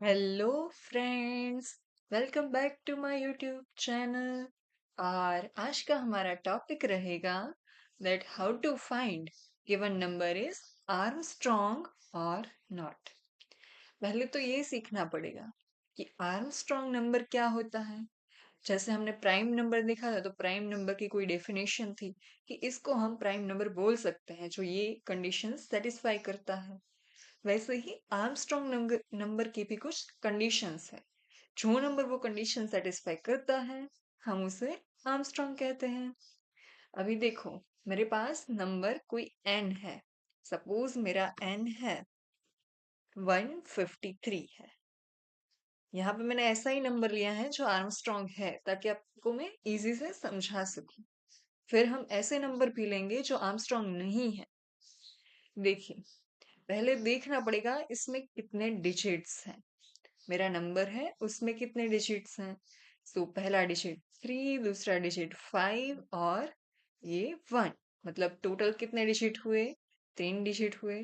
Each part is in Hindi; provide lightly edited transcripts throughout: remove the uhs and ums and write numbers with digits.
Hello friends, welcome back to my YouTube channel. और आज का हमारा टॉपिक रहेगा that how to find given number is Armstrong और नॉट। पहले तो ये सीखना पड़ेगा कि आर्मस्ट्रॉन्ग नंबर क्या होता है। जैसे हमने प्राइम नंबर देखा था, तो प्राइम नंबर की कोई डेफिनेशन थी कि इसको हम प्राइम नंबर बोल सकते हैं जो ये कंडीशन सेटिस्फाई करता है। वैसे ही आर्मस्ट्रॉन्ग नंबर नंबर की भी कुछ कंडीशंस है। जो नंबर वो कंडीशन सेटिस्फाई करता है, हम उसे आर्मस्ट्रॉन्ग कहते हैं। अभी देखो, मेरे पास नंबर कोई एन है। सपोज मेरा एन है 153 है। यहाँ पे मैंने ऐसा ही नंबर लिया है जो आर्मस्ट्रॉन्ग है, ताकि आपको मैं इजी से समझा सकूं। फिर हम ऐसे नंबर भी लेंगे जो आर्मस्ट्रॉन्ग नहीं है। देखिए, पहले देखना पड़ेगा इसमें कितने डिजिट्स हैं। मेरा नंबर है, उसमें कितने डिजिट्स हैं। सो पहला डिजिट 3, दूसरा डिजिट 5 और ये 1। मतलब टोटल कितने डिजिट हुए? 3 डिजिट हुए।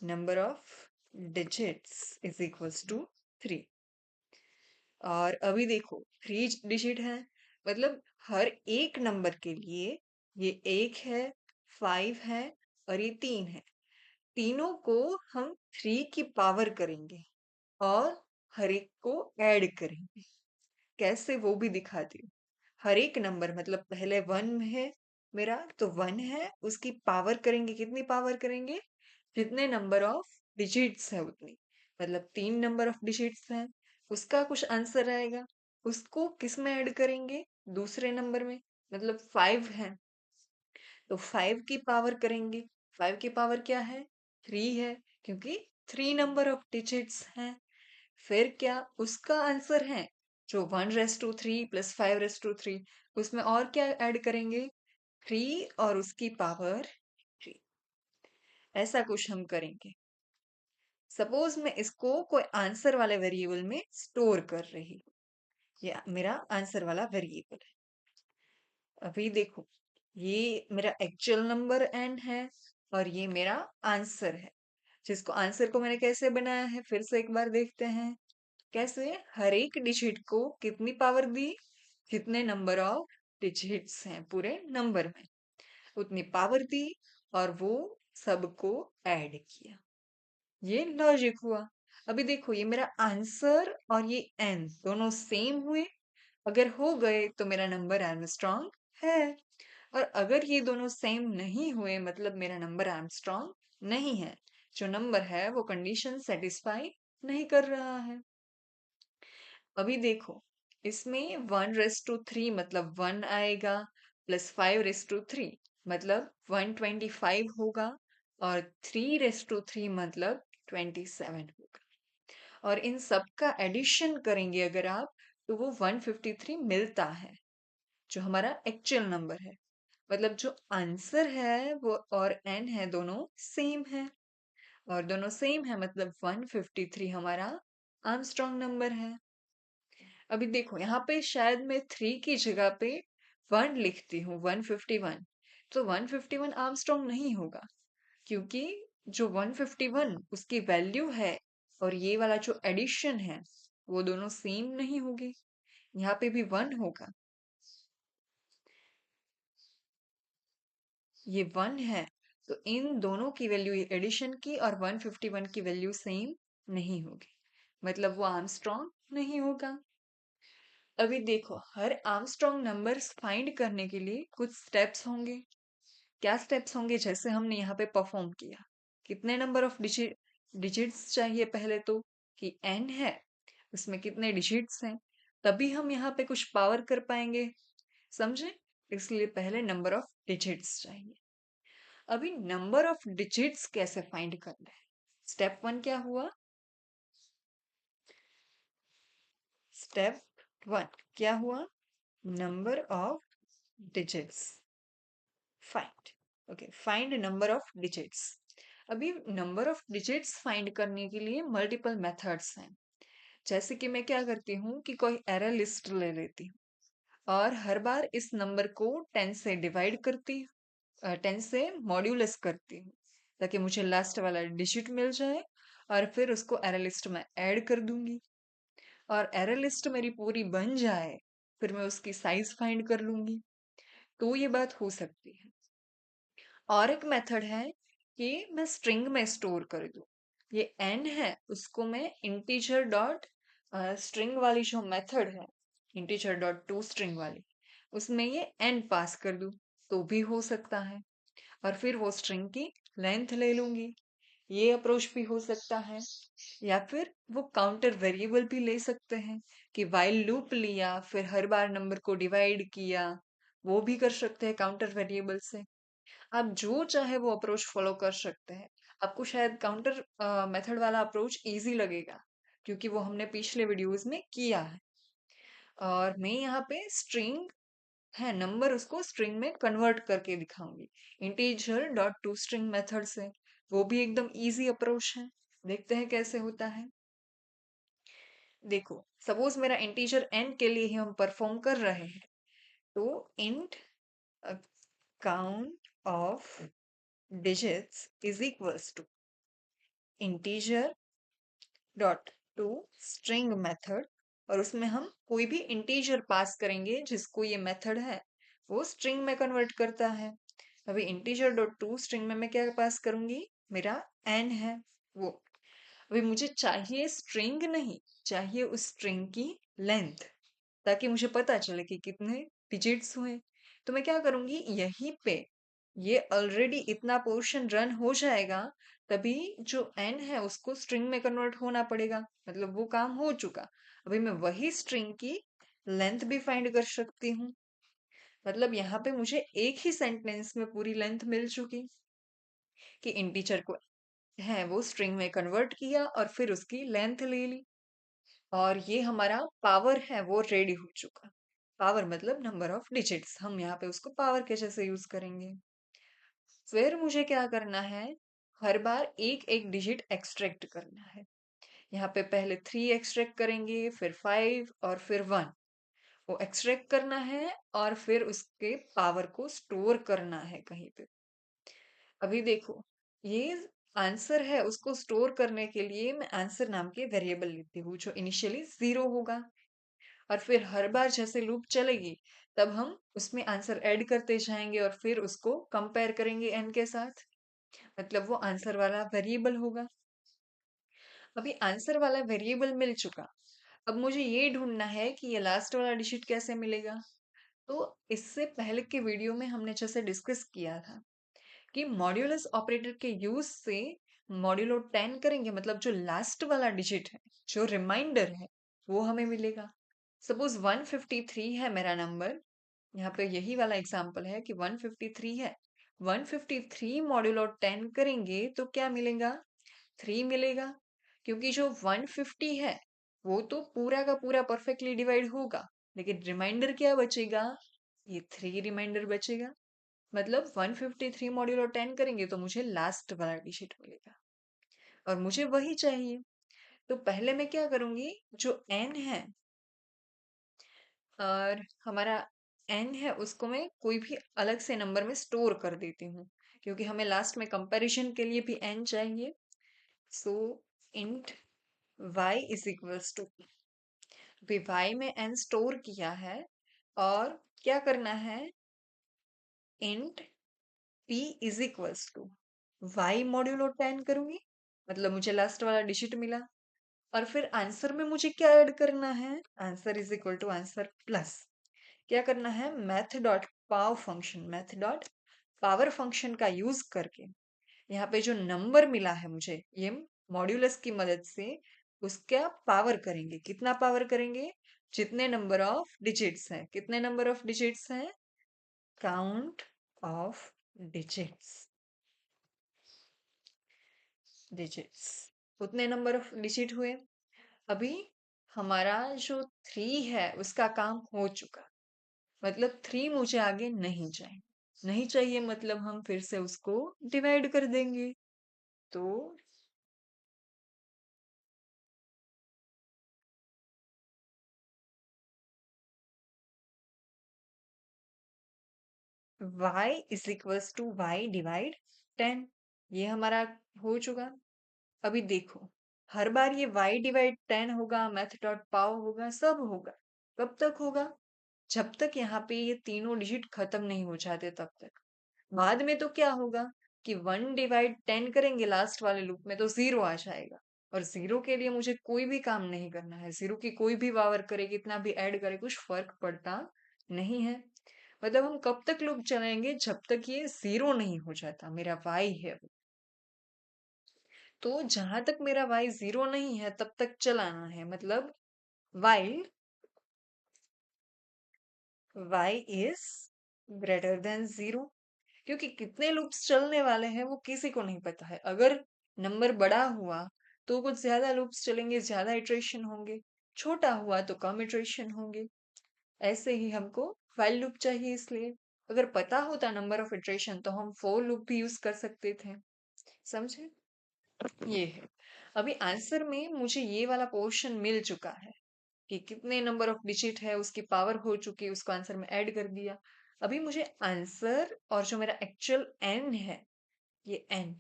Number of digits is equals to 3। और अभी देखो, 3 डिजिट है, मतलब हर एक नंबर के लिए ये 1 है, 5 है और ये 3 है। तीनों को हम 3 की पावर करेंगे और हर एक को ऐड करेंगे। कैसे, वो भी दिखाती हूँ। हर एक नंबर, मतलब पहले 1 है मेरा, तो 1 है, उसकी पावर करेंगे। कितनी पावर करेंगे? जितने नंबर ऑफ डिजिट्स है उतनी। मतलब 3 नंबर ऑफ डिजिट्स हैं, उसका कुछ आंसर आएगा, उसको किस में ऐड करेंगे? दूसरे नंबर में। मतलब 5 है तो 5 की पावर करेंगे। 5 की पावर क्या है? 3 है, क्योंकि 3 नंबर ऑफ डिजिट्स हैं। फिर क्या उसका आंसर है? जो 1:3 प्लस 5:3, उसमें और क्या ऐड करेंगे? 3 और उसकी पावर 3। ऐसा कुछ हम करेंगे। सपोज मैं इसको कोई आंसर वाले वेरिएबल में स्टोर कर रही हूँ। ये मेरा आंसर वाला वेरिएबल है। अभी देखो, ये मेरा एक्चुअल नंबर एन है और ये मेरा आंसर है। जिसको आंसर को मैंने कैसे बनाया है, फिर से एक बार देखते हैं। कैसे? हर एक डिजिट को कितनी पावर दी? जितने नंबर ऑफ डिजिट्स हैं पूरे नंबर में, उतनी पावर दी और वो सबको ऐड किया। ये लॉजिक हुआ। अभी देखो, ये मेरा आंसर और ये एन दोनों सेम हुए। अगर हो गए तो मेरा नंबर आर्मस्ट्रॉन्ग है। और अगर ये दोनों सेम नहीं हुए, मतलब मेरा नंबर आर्मस्ट्रॉन्ग नहीं है। जो नंबर है वो कंडीशन सेटिस्फाई नहीं कर रहा है। अभी देखो, इसमें 1:3 मतलब 1 आएगा, प्लस 5:3 मतलब 125 होगा, और 3:3 मतलब 27 होगा। और इन सब का एडिशन करेंगे अगर आप, तो वो 153 मिलता है, जो हमारा एक्चुअल नंबर है। मतलब जो आंसर है वो और एन है, दोनों सेम है। और दोनों सेम है मतलब 153 हमारा आर्मस्ट्रॉन्ग नंबर है। अभी देखो, यहाँ पे शायद मैं 3 की जगह पे 1 लिखती हूँ, 151। तो 151 आर्मस्ट्रॉन्ग नहीं होगा, क्योंकि जो 151 उसकी वैल्यू है और ये वाला जो एडिशन है, वो दोनों सेम नहीं होगी। यहाँ पे भी 1 होगा, ये 1 है, तो इन दोनों की वैल्यू, एडिशन की और 151 की वैल्यू सेम नहीं होगी, मतलब वो आर्मस्ट्रॉन्ग नहीं होगा। अभी देखो, हर आर्मस्ट्रॉन्ग नंबर्स फाइंड करने के लिए कुछ स्टेप्स होंगे। क्या स्टेप्स होंगे? जैसे हमने यहाँ पे परफॉर्म किया, कितने नंबर ऑफ डिजिट्स चाहिए पहले तो, कि n है, उसमें कितने डिजिट्स हैं, तभी हम यहाँ पे कुछ पावर कर पाएंगे। समझे? इसलिए पहले नंबर ऑफ डिजिट्स चाहिए। अभी नंबर ऑफ डिजिट्स कैसे फाइंड करना है? स्टेप 1 क्या हुआ? स्टेप 1 क्या हुआ? Number of digits find. Okay, find number of digits. अभी नंबर ऑफ डिजिट्स फाइंड करने के लिए मल्टीपल मेथड्स हैं। जैसे कि मैं क्या करती हूँ कि कोई एरर लिस्ट ले लेती हूँ और हर बार इस नंबर को 10 से डिवाइड करती हूँ, 10 से मॉड्यूलस करती हूँ, ताकि मुझे लास्ट वाला डिजिट मिल जाए और फिर उसको अरे लिस्ट में ऐड कर दूंगी। और अरे लिस्ट मेरी पूरी बन जाए, फिर मैं उसकी साइज फाइंड कर लूंगी। तो ये बात हो सकती है। और एक मेथड है कि मैं स्ट्रिंग में स्टोर कर दूं। ये n है, उसको मैं इंटीजर डॉट स्ट्रिंग वाली जो मेथड है, इंटीजर डॉट टू स्ट्रिंग वाली, उसमें ये n पास कर दूं तो भी हो सकता है। और फिर वो स्ट्रिंग की लेंथ ले लूंगी, ये अप्रोच भी हो सकता है। या फिर वो काउंटर वेरिएबल भी ले सकते हैं कि वाइल लूप लिया, फिर हर बार नंबर को डिवाइड किया, वो भी कर सकते हैं काउंटर वेरिएबल से। आप जो चाहे वो अप्रोच फॉलो कर सकते हैं। आपको शायद काउंटर मेथड वाला अप्रोच इजी लगेगा, क्योंकि वो हमने पिछले वीडियोस में किया है। और मैं यहाँ पे स्ट्रिंग है नंबर, उसको स्ट्रिंग में कन्वर्ट करके दिखाऊंगी integer dot to string method से। वो भी एकदम इजी अप्रोच है। देखते हैं कैसे होता है। देखो, सपोज मेरा इंटीजर n के लिए ही हम परफॉर्म कर रहे हैं, तो int count of digits is equals to integer dot to string method, और उसमें हम कोई भी इंटीजर पास करेंगे जिसको ये मेथड है वो स्ट्रिंग में कन्वर्ट करता है। अभी इंटीजर डॉट टू स्ट्रिंग में मैं क्या पास करूंगी, मेरा n है वो। अभी मुझे चाहिए स्ट्रिंग नहीं, चाहिए उस स्ट्रिंग की लेंथ, ताकि मुझे पता चले कि कितने डिजिट्स हुए। तो मैं क्या करूंगी, यहीं पे ये ऑलरेडी इतना पोर्शन रन हो जाएगा, तभी जो n है उसको स्ट्रिंग में कन्वर्ट होना पड़ेगा, मतलब वो काम हो चुका। अभी मैं वही स्ट्रिंग की लेंथ भी फाइंड कर सकती हूँ। मतलब यहाँ पे मुझे एक ही सेंटेंस में पूरी लेंथ मिल चुकी कि इंटीजर को है वो स्ट्रिंग में कन्वर्ट किया और फिर उसकी लेंथ ले ली। और ये हमारा पावर है वो रेडी हो चुका। पावर मतलब नंबर ऑफ डिजिट्स, हम यहाँ पे उसको पावर के जैसे यूज करेंगे। फिर मुझे क्या करना है, हर बार एक एक डिजिट एक्सट्रैक्ट करना है। यहाँ पे पहले 3 एक्सट्रैक्ट करेंगे, फिर 5 और फिर 1, वो एक्सट्रैक्ट करना है और फिर उसके पावर को स्टोर करना है कहीं पे। अभी देखो, ये आंसर है, उसको स्टोर करने के लिए मैं आंसर नाम के वेरिएबल लेती हूँ जो इनिशियली 0 होगा। और फिर हर बार जैसे लूप चलेगी, तब हम उसमें आंसर ऐड करते जाएंगे और फिर उसको कंपेयर करेंगे n के साथ, मतलब वो आंसर वाला वेरिएबल होगा। अभी आंसर वाला वेरिएबल मिल चुका, अब मुझे ये ढूंढना है कि ये लास्ट वाला डिजिट कैसे मिलेगा। तो इससे पहले के वीडियो में हमने जैसे डिस्कस किया था कि मॉड्यूलस ऑपरेटर के यूज से मॉड्यूलो 10 करेंगे, मतलब जो लास्ट वाला डिजिट है, जो रिमाइंडर है, वो हमें मिलेगा। सपोज 153 है मेरा नंबर, यहाँ पे यही वाला एग्जांपल है कि 153 है। 153 मॉड्यूलो 10 करेंगे तो क्या मिलेगा, 3 मिलेगा। क्योंकि जो 150 है वो तो पूरा का पूरा परफेक्टली डिवाइड होगा, लेकिन रिमाइंडर क्या बचेगा, ये 3 रिमाइंडर बचेगा। मतलब 153 मॉड्यूलो 10 करेंगे तो मुझे लास्ट वाला डिजिट मिलेगा, और मुझे वही चाहिए। तो पहले मैं क्या करूंगी, जो n है और हमारा n है उसको मैं कोई भी अलग से नंबर में स्टोर कर देती हूँ, क्योंकि हमें लास्ट में कंपैरिजन के लिए भी n चाहिए। So int y is equals to, अभी y में n स्टोर किया है, और क्या करना है, int p is equals to y modulo 10 करूंगी, मतलब मुझे लास्ट वाला डिजिट मिला। और फिर आंसर में मुझे क्या ऐड करना है, answer is equal to answer plus क्या करना है, math dot pow function, math dot power function का यूज करके यहाँ पे जो नंबर मिला है मुझे, ये मॉड्यूलस की मदद से उसका पावर करेंगे। कितना पावर करेंगे, जितने नंबर ऑफ डिजिट्स हैं, कितने नंबर ऑफ डिजिट्स हैं, काउंट ऑफ डिजिट्स, डिजिट्स उतने नंबर ऑफ डिजिट हुए। अभी हमारा जो 3 है उसका काम हो चुका, मतलब 3 मुझे आगे नहीं चाहिए। नहीं चाहिए मतलब हम फिर से उसको डिवाइड कर देंगे। तो y is equals to y divide 10, ये हमारा हो चुका। अभी देखो, हर बार ये y डिवाइड 10 होगा, मैथ डॉट पाव होगा, सब होगा। कब तक होगा? जब तक यहाँ पे ये तीनों डिजिट खत्म नहीं हो जाते तब तक। बाद में तो क्या होगा कि 1 डिवाइड 10 करेंगे लास्ट वाले लूप में तो 0 आ जाएगा। और 0 के लिए मुझे कोई भी काम नहीं करना है। 0 की कोई भी पावर करे, कितना भी ऐड करे, कुछ फर्क पड़ता नहीं है। मतलब हम कब तक लूप चलाएंगे? जब तक ये 0 नहीं हो जाता। मेरा y है वो। तो जहां तक मेरा y 0 नहीं है तब तक चलाना है। मतलब while y is greater than 0। क्योंकि कितने लूप्स चलने वाले हैं वो किसी को नहीं पता है। अगर नंबर बड़ा हुआ तो कुछ ज्यादा लूप्स चलेंगे, ज्यादा इटरेशन होंगे। छोटा हुआ तो कम इटरेशन होंगे। ऐसे ही हमको while लूप चाहिए। इसलिए अगर पता होता नंबर ऑफ इटरेशन तो हम for लूप भी यूज कर सकते थे। समझे? ये है। अभी आंसर में मुझे ये वाला पोर्शन मिल चुका है कि कितने नंबर ऑफ डिजिट है, उसकी पावर हो चुकी है, उसको आंसर में ऐड कर दिया। अभी मुझे आंसर और जो मेरा एक्चुअल n है, ये n,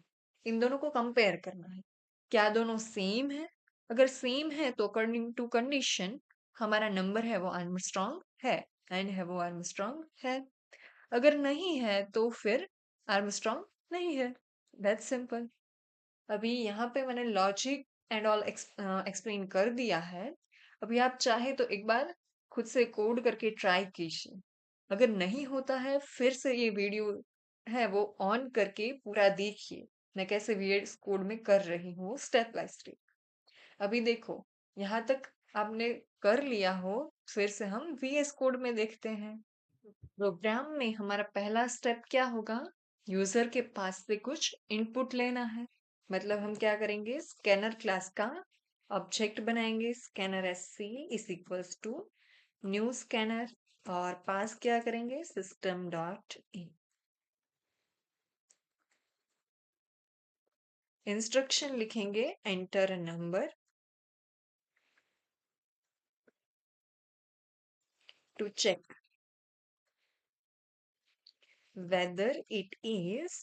इन दोनों को कंपेयर करना है। क्या दोनों सेम है? अगर सेम है तो अकॉर्डिंग टू कंडीशन हमारा नंबर है वो आर्मस्ट्रॉन्ग है, n है वो आर्मस्ट्रॉन्ग है। अगर नहीं है तो फिर आर्मस्ट्रॉन्ग नहीं है। That's simple. अभी यहाँ पे मैंने लॉजिक एंड ऑल एक्सप्लेन कर दिया है। अभी आप चाहे तो एक बार खुद से कोड करके ट्राई कीजिए। अगर नहीं होता है फिर से ये वीडियो है वो ऑन करके पूरा देखिए। मैं कैसे वीएस कोड में कर रही हूँ स्टेप बाय स्टेप। अभी देखो, यहाँ तक आपने कर लिया हो। फिर से हम वीएस कोड में देखते हैं। प्रोग्राम में हमारा पहला स्टेप क्या होगा? यूजर के पास से कुछ इनपुट लेना है। मतलब हम क्या करेंगे? स्कैनर क्लास का ऑब्जेक्ट बनाएंगे। Scanner S C is equals to new scanner. और पास क्या करेंगे? System dot in. इंस्ट्रक्शन लिखेंगे enter number to check whether it is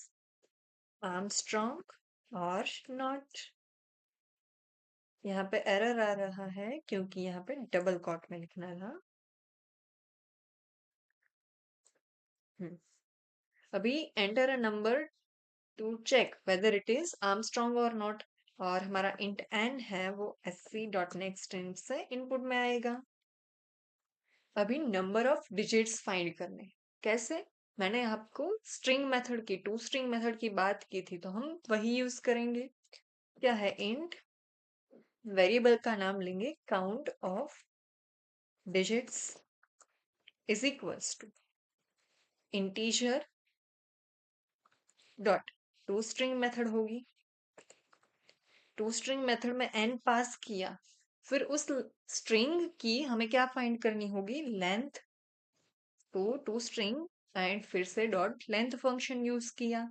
Armstrong और नॉट। यहाँ पे एरर आ रहा है क्योंकि यहाँ पे डबल कॉट में लिखना था। हम्म, अभी enter a number to check whether it is Armstrong और नॉट। और हमारा इंट एन है वो sc डॉट नेक्स्ट इंट से इनपुट में आएगा। अभी नंबर ऑफ डिजिट्स फाइंड करने। कैसे? मैंने आपको स्ट्रिंग मेथड की, टू स्ट्रिंग मेथड की बात की थी तो हम वही यूज करेंगे। क्या है? इंट वेरिएबल का नाम लेंगे count of digits is equals to integer dot to string method होगी। टू स्ट्रिंग मेथड में n पास किया। फिर उस स्ट्रिंग की हमें क्या फाइंड करनी होगी? लेंथ। तो टू स्ट्रिंग एंड फिर से डॉट लेंथ फंक्शन यूज किया।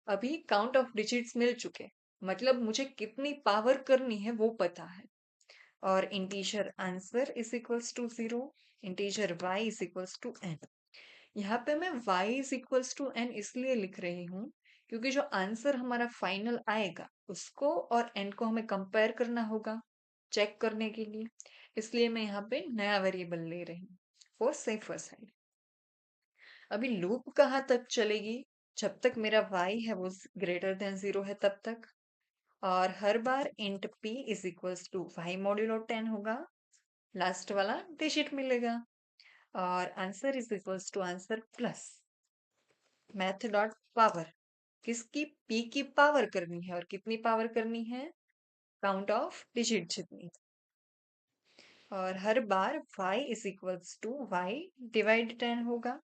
अभी काउंट ऑफ डिजिट्स मिल चुके। मतलब मुझे कितनी पावर करनी है वो पता है। और integer answer is equals to 0। Integer y is equals to n। यहाँ पे मैं y is equals to n इसलिए लिख रही हूँ क्योंकि जो आंसर हमारा फाइनल आएगा उसको और n को हमें कंपेयर करना होगा चेक करने के लिए। इसलिए मैं यहाँ पे नया वेरिएबल ले रही हूँ फॉर सेफर साइड। अभी लूप कहाँ तक चलेगी? जब तक मेरा y है वो ग्रेटर देन 0 है तब तक। और हर बार int p is equals to y modulo 10 होगा। लास्ट वाला डिजिट मिलेगा। और answer is equals to answer plus math dot power. किसकी? p की पावर करनी है। और कितनी पावर करनी है? काउंट ऑफ डिजिट जितनी। और हर बार y is equals to y divide 10 होगा।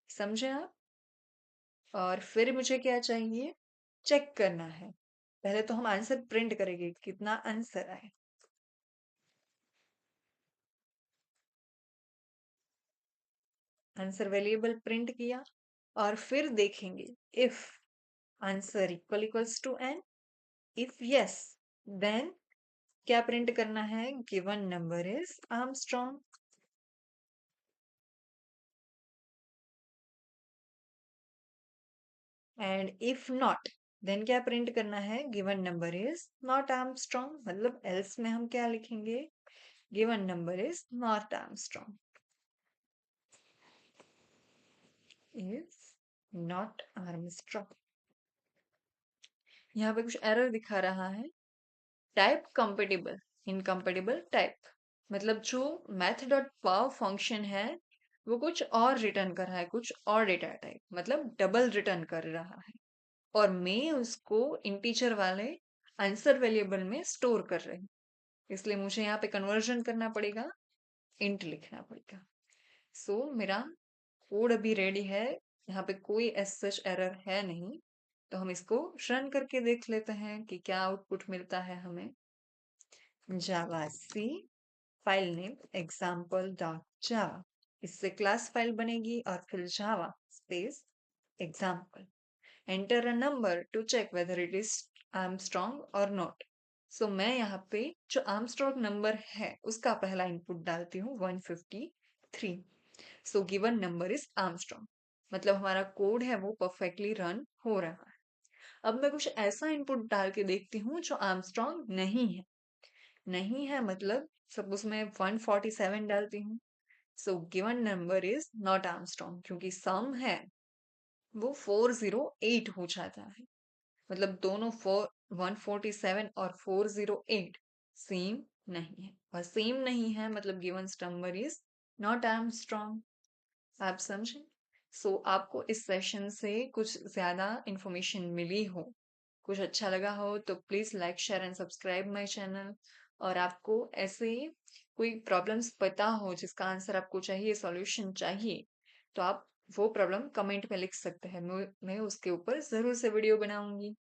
समझे आप? और फिर मुझे क्या चाहिए? चेक करना है। पहले तो हम आंसर प्रिंट करेंगे कितना आंसर आए। आंसर वेरिएबल प्रिंट किया। और फिर देखेंगे if answer equals to n। If yes then क्या प्रिंट करना है? Given number is Armstrong. And if not then क्या प्रिंट करना है, given number is not Armstrong, मतलब एल्स में हम क्या लिखेंगे, given number is not Armstrong, is not Armstrong. यहाँ पे कुछ एरर दिखा रहा है, टाइप कंपेटिबल, इनकम्पेटिबल टाइप, मतलब जो मैथ डॉट पाव फंक्शन है वो कुछ और रिटर्न कर रहा है, कुछ और डेटा टाइप, मतलब डबल रिटर्न कर रहा है, और मैं उसको इंटीजर वाले आंसर वेरिएबल में स्टोर कर रही हूँ, इसलिए मुझे यहाँ पे कन्वर्जन करना पड़ेगा, इंट लिखना पड़ेगा। सो मेरा कोड अभी रेडी है, यहाँ पे कोई एज सच एरर है नहीं, तो हम इसको रन करके देख लेते हैं कि क्या आउटपुट मिलता है हमें। Javac, file name example dot Java, इससे क्लास फाइल बनेगी, और फिर Java space example, enter a number to check whether it is Armstrong और नॉट। सो मैं यहाँ पे जो आर्मस्ट्रॉन्ग नंबर है उसका पहला इनपुट डालती हूँ 153। So given number is Armstrong, मतलब हमारा कोड है वो परफेक्टली रन हो रहा है। अब मैं कुछ ऐसा इनपुट डाल के देखती हूँ जो आर्मस्ट्रॉन्ग नहीं है, नहीं है मतलब सपोज मैं 147 डालती हूँ, so given number is not Armstrong, क्योंकि सम है वो 408 हो जाता है, मतलब दोनों 147 और 408 सेम नहीं है, और सेम नहीं है मतलब given number is not Armstrong. आप समझे? सो आपको इस सेशन से कुछ ज्यादा इंफॉर्मेशन मिली हो, कुछ अच्छा लगा हो, तो please like share and subscribe my channel. और आपको ऐसे कोई प्रॉब्लम्स पता हो जिसका आंसर आपको चाहिए, सॉल्यूशन चाहिए, तो आप वो प्रॉब्लम कमेंट में लिख सकते हैं, मैं उसके ऊपर जरूर से वीडियो बनाऊंगी।